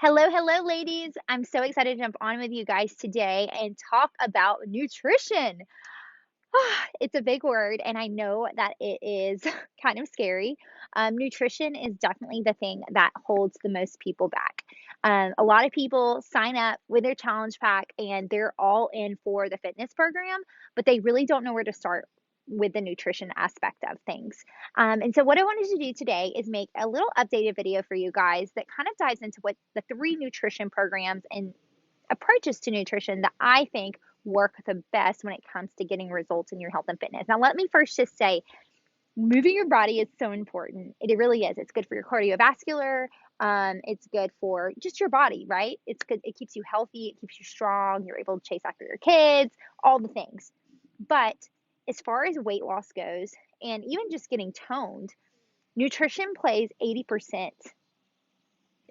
Hello, hello, ladies. I'm so excited to jump on with you guys today and talk about nutrition. It's a big word, and I know that it is kind of scary. Nutrition is definitely the thing that holds the most people back. A lot of people sign up with their challenge pack and they're all in for the fitness program, but they really don't know where to start with the nutrition aspect of things. And so, what I wanted to do today is make a little updated video for you guys that kind of dives into what the three nutrition programs and approaches to nutrition that I think work the best when it comes to getting results in your health and fitness. Now, let me first just say, moving your body is so important. It really is. It's good for your cardiovascular. It's good for just your body, right? It's good. It keeps you healthy. It keeps you strong. You're able to chase after your kids, all the things. But as far as weight loss goes, and even just getting toned, nutrition plays 80%.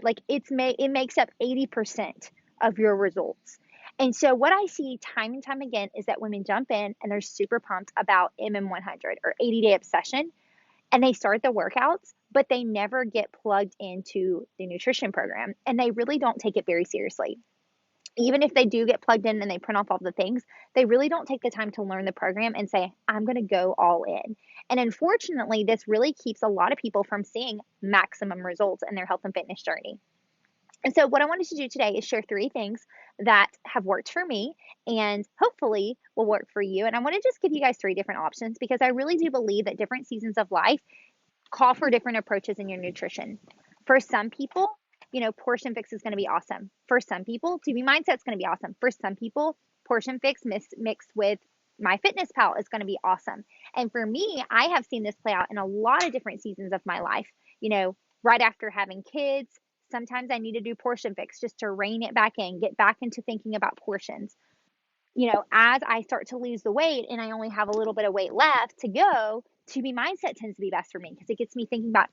Like it makes up 80% of your results. And so what I see time and time again is that women jump in and they're super pumped about MM100 or 80-day obsession, and they start the workouts, but they never get plugged into the nutrition program and they really don't take it very seriously. Even if they do get plugged in and they print off all the things, they really don't take the time to learn the program and say, I'm going to go all in. And unfortunately, this really keeps a lot of people from seeing maximum results in their health and fitness journey. And so, what I wanted to do today is share three things that have worked for me and hopefully will work for you. And I want to just give you guys three different options because I really do believe that different seasons of life call for different approaches in your nutrition. For some people, Portion Fix is going to be awesome. For some people, TV Mindset is going to be awesome. For some people, Portion Fix mixed with MyFitnessPal is going to be awesome. And for me, I have seen this play out in a lot of different seasons of my life. Right after having kids, sometimes I need to do Portion Fix just to rein it back in, get back into thinking about portions. As I start to lose the weight and I only have a little bit of weight left to go, To Be Mindset tends to be best for me because it gets me thinking about,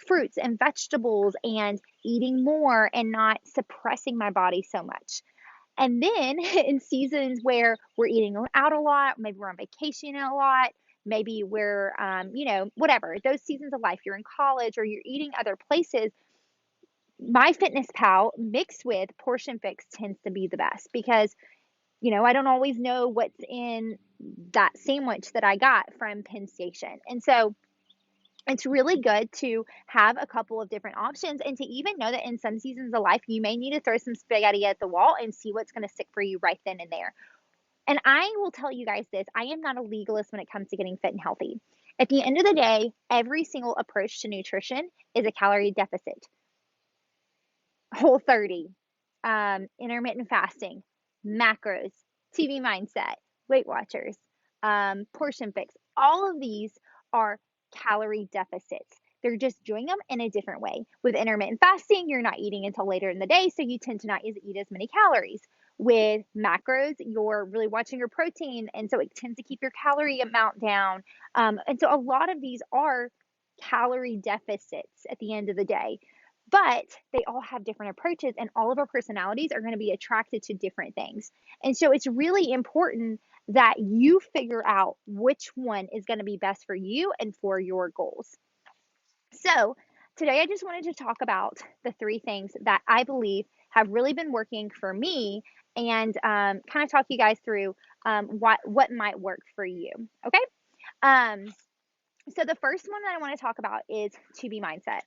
fruits and vegetables and eating more and not suppressing my body so much. And then in seasons where we're eating out a lot, maybe we're on vacation a lot, maybe we're, whatever, those seasons of life, you're in college or you're eating other places, MyFitnessPal mixed with Portion Fix tends to be the best because I don't always know what's in that sandwich that I got from Penn Station. And so it's really good to have a couple of different options and to even know that in some seasons of life, you may need to throw some spaghetti at the wall and see what's going to stick for you right then and there. And I will tell you guys this, I am not a legalist when it comes to getting fit and healthy. At the end of the day, every single approach to nutrition is a calorie deficit. Whole30, intermittent fasting, macros, TV Mindset, Weight Watchers, Portion Fix. All of these are calorie deficits. They're just doing them in a different way. With intermittent fasting, you're not eating until later in the day, so you tend to not eat as many calories. With macros, you're really watching your protein, and so it tends to keep your calorie amount down. And so a lot of these are calorie deficits at the end of the day. But they all have different approaches, and all of our personalities are going to be attracted to different things. And so it's really important that you figure out which one is going to be best for you and for your goals. So today I just wanted to talk about the three things that I believe have really been working for me and kind of talk you guys through what might work for you. Okay. Um, so the first one that I want to talk about is To Be Mindset.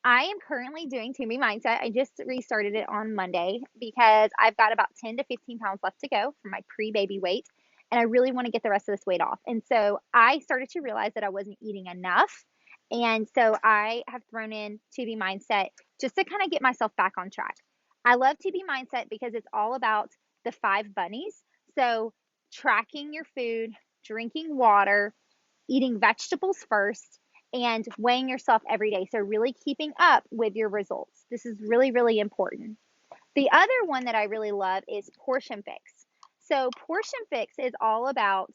I am currently doing To Be Mindset. I just restarted it on Monday because I've got about 10 to 15 pounds left to go from my pre-baby weight, and I really want to get the rest of this weight off. And so I started to realize that I wasn't eating enough. And so I have thrown in To Be Mindset just to kind of get myself back on track. I love To Be Mindset because it's all about the 5 bunnies. So tracking your food, drinking water, eating vegetables first, and weighing yourself every day. So, really keeping up with your results. This is really, really important. The other one that I really love is Portion Fix. So, Portion Fix is all about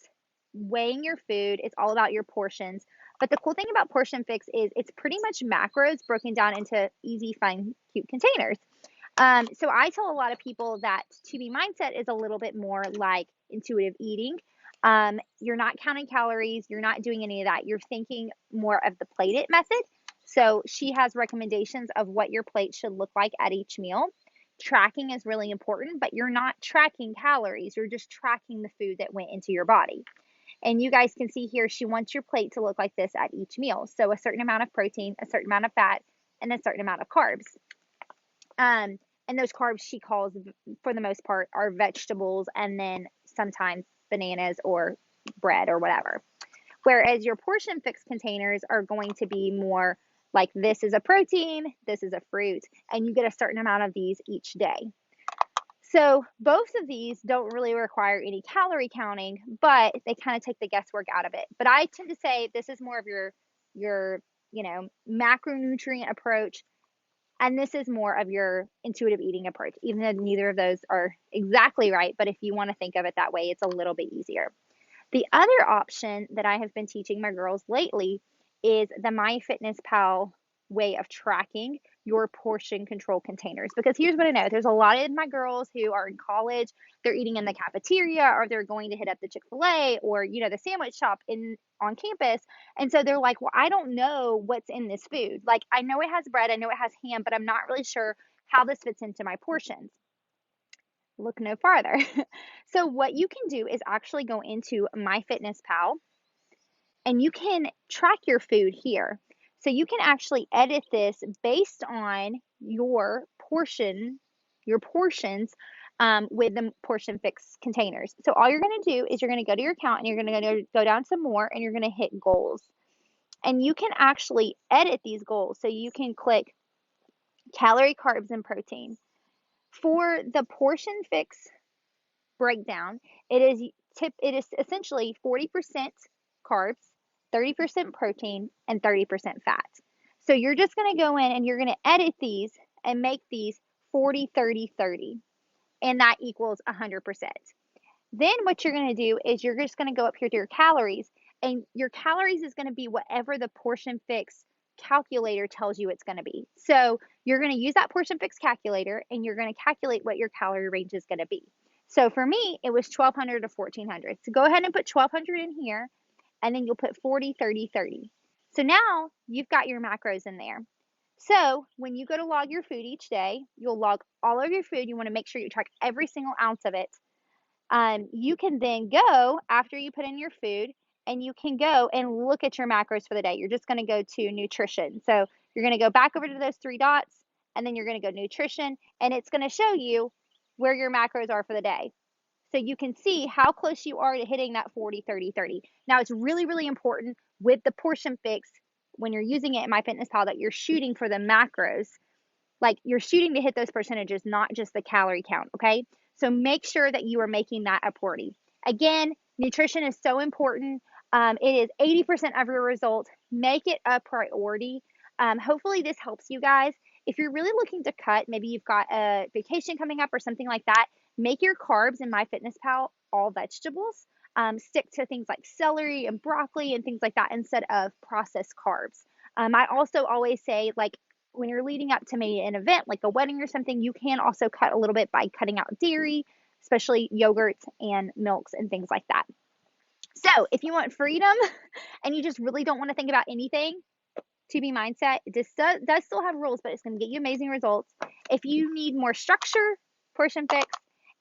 weighing your food, it's all about your portions. But the cool thing about Portion Fix is it's pretty much macros broken down into easy, fun, cute containers. So I tell a lot of people that To Be Mindset is a little bit more like intuitive eating. You're not counting calories, you're not doing any of that. You're thinking more of the plate it method. So she has recommendations of what your plate should look like at each meal. Tracking is really important, but you're not tracking calories. You're just tracking the food that went into your body. And you guys can see here, she wants your plate to look like this at each meal. So a certain amount of protein, a certain amount of fat, and a certain amount of carbs. And those carbs she calls, for the most part, are vegetables and then sometimes bananas or bread or whatever. Whereas your portion fix containers are going to be more like this is a protein, this is a fruit, and you get a certain amount of these each day. So both of these don't really require any calorie counting, but they kind of take the guesswork out of it. But I tend to say this is more of your macronutrient approach, and this is more of your intuitive eating approach, even though neither of those are exactly right. But if you want to think of it that way, it's a little bit easier. The other option that I have been teaching my girls lately is the MyFitnessPal way of tracking your portion control containers. Because here's what I know, there's a lot of my girls who are in college, they're eating in the cafeteria, or they're going to hit up the Chick-fil-A or the sandwich shop on campus. And so they're like, well, I don't know what's in this food. Like, I know it has bread, I know it has ham, but I'm not really sure how this fits into my portions. Look no farther. So what you can do is actually go into MyFitnessPal and you can track your food here. So you can actually edit this based on your portions with the portion fix containers. So all you're going to do is you're going to go to your account and you're going to go down some more and you're going to hit goals. And you can actually edit these goals. So you can click calorie, carbs, and protein. For the portion fix breakdown, it is essentially 40% carbs, 30% protein, and 30% fat. So you're just going to go in and you're going to edit these and make these 40, 30, 30, and that equals 100%. Then what you're going to do is you're just going to go up here to your calories, and your calories is going to be whatever the portion fix calculator tells you it's going to be. So you're going to use that portion fix calculator and you're going to calculate what your calorie range is going to be. So for me, it was 1200 to 1400. So go ahead and put 1200 in here, and then you'll put 40, 30, 30. So now you've got your macros in there. So when you go to log your food each day, you'll log all of your food. You want to make sure you track every single ounce of it. You can then go after you put in your food and you can go and look at your macros for the day. You're just going to go to nutrition. So you're going to go back over to those three dots and then you're going to go nutrition, and it's going to show you where your macros are for the day. So you can see how close you are to hitting that 40, 30, 30. Now it's really, really important with the portion fix when you're using it in MyFitnessPal that you're shooting for the macros. Like, you're shooting to hit those percentages, not just the calorie count, okay? So make sure that you are making that a priority. Again, nutrition is so important. It is 80% of your results. Make it a priority. Hopefully this helps you guys. If you're really looking to cut, maybe you've got a vacation coming up or something like that, make your carbs in MyFitnessPal all vegetables. Stick to things like celery and broccoli and things like that instead of processed carbs. I also always say, like, when you're leading up to maybe an event like a wedding or something, you can also cut a little bit by cutting out dairy, especially yogurts and milks and things like that. So if you want freedom and you just really don't want to think about anything, 2B Mindset, this does still have rules, but it's going to get you amazing results. If you need more structure, Portion Fix.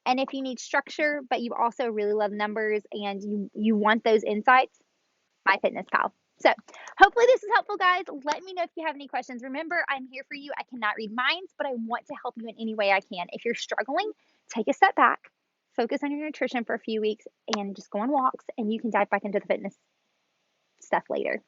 And if you need structure, but you also really love numbers and you want those insights, MyFitnessPal. So hopefully this is helpful, guys. Let me know if you have any questions. Remember, I'm here for you. I cannot read minds, but I want to help you in any way I can. If you're struggling, take a step back, focus on your nutrition for a few weeks, and just go on walks, and you can dive back into the fitness stuff later.